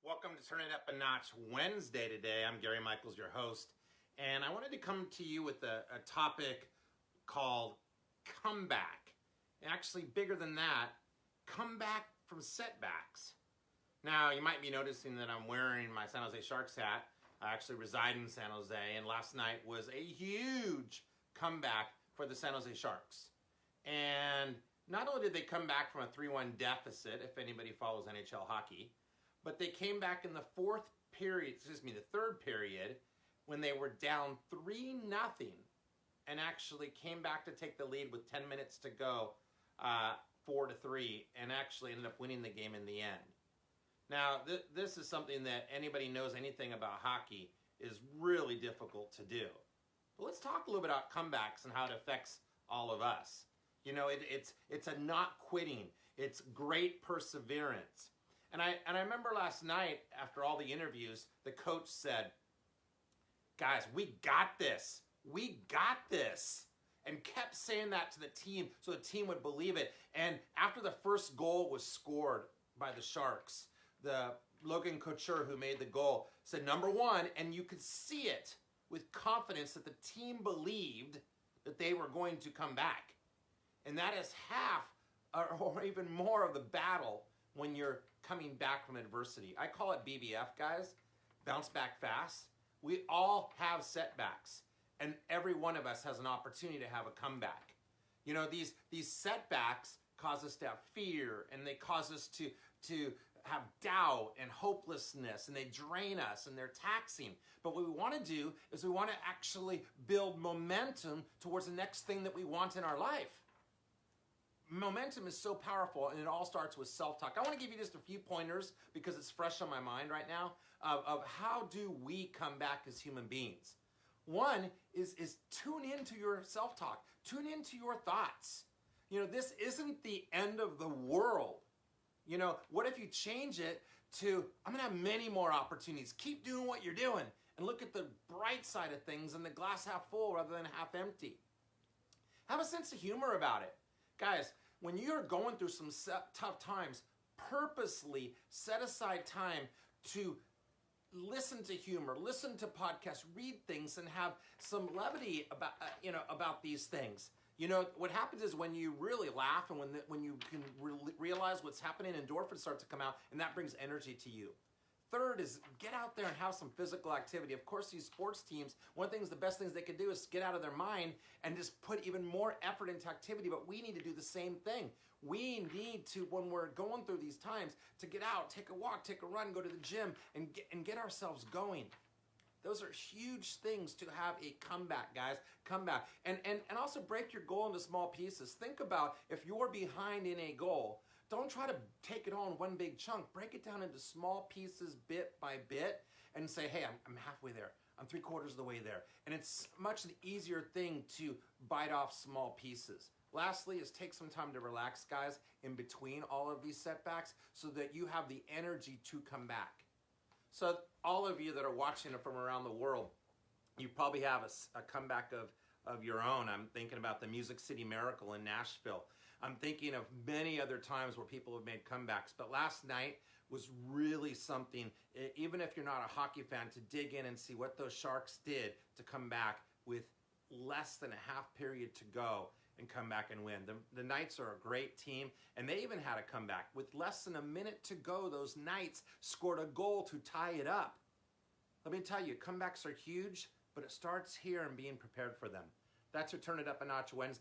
Welcome to Turn It Up a Notch Wednesday today. I'm Gary Michaels, your host, and I wanted to come to you with a topic called comeback. Actually, bigger than that, comeback from setbacks. Now, you might be noticing that I'm wearing my San Jose Sharks hat. I actually reside in San Jose, and last night was a huge comeback for the San Jose Sharks. And not only did they come back from a 3-1 deficit, if anybody follows NHL hockey, but they came back in the third period, when they were down 3-0 and actually came back to take the lead with 10 minutes to go, 4-3, and actually ended up winning the game in the end. Now, this is something that anybody knows anything about hockey is really difficult to do. But let's talk a little bit about comebacks and how it affects all of us. You know, it's a not quitting. It's great perseverance. And I remember last night, after all the interviews, the coach said, guys, we got this. We got this. And kept saying that to the team so the team would believe it. And after the first goal was scored by the Sharks, the Logan Couture, who made the goal, said number one, and you could see it with confidence that the team believed that they were going to come back. And that is half or even more of the battle when you're coming back from adversity. I call it BBF, guys, bounce back fast. We all have setbacks, and every one of us has an opportunity to have a comeback. You know, these setbacks cause us to have fear, and they cause us to have doubt and hopelessness, and they drain us, and they're taxing. But what we want to do is we want to actually build momentum towards the next thing that we want in our life. Momentum is so powerful, and it all starts with self-talk. I want to give you just a few pointers because it's fresh on my mind right now of how do we come back as human beings. One is tune into your self-talk. Tune into your thoughts. You know, this isn't the end of the world. You know, what if you change it to, I'm going to have many more opportunities. Keep doing what you're doing and look at the bright side of things and the glass half full rather than half empty. Have a sense of humor about it. Guys, when you're going through some tough times, purposely set aside time to listen to humor, listen to podcasts, read things, and have some levity about these things. You know, what happens is when you really laugh and when you can realize what's happening, endorphins start to come out, and that brings energy to you. Third is get out there and have some physical activity. Of course, these sports teams, the best things they can do is get out of their mind and just put even more effort into activity, but we need to do the same thing. We need to, when we're going through these times, to get out, take a walk, take a run, go to the gym, and get ourselves going. Those are huge things to have a comeback, guys. Comeback. And also break your goal into small pieces. Think about if you're behind in a goal, don't try to take it all in one big chunk. Break it down into small pieces bit by bit and say, hey, I'm halfway there. I'm 3/4 of the way there. And it's much the easier thing to bite off small pieces. Lastly is take some time to relax, guys, in between all of these setbacks so that you have the energy to come back. So all of you that are watching from around the world, you probably have a comeback of your own. I'm thinking about the Music City Miracle in Nashville. I'm thinking of many other times where people have made comebacks. But last night was really something, even if you're not a hockey fan, to dig in and see what those Sharks did to come back with less than a half period to go and come back and win. The Knights are a great team, and they even had a comeback. With less than a minute to go, those Knights scored a goal to tie it up. Let me tell you, comebacks are huge, but it starts here and being prepared for them. That's your Turn It Up a Notch Wednesday.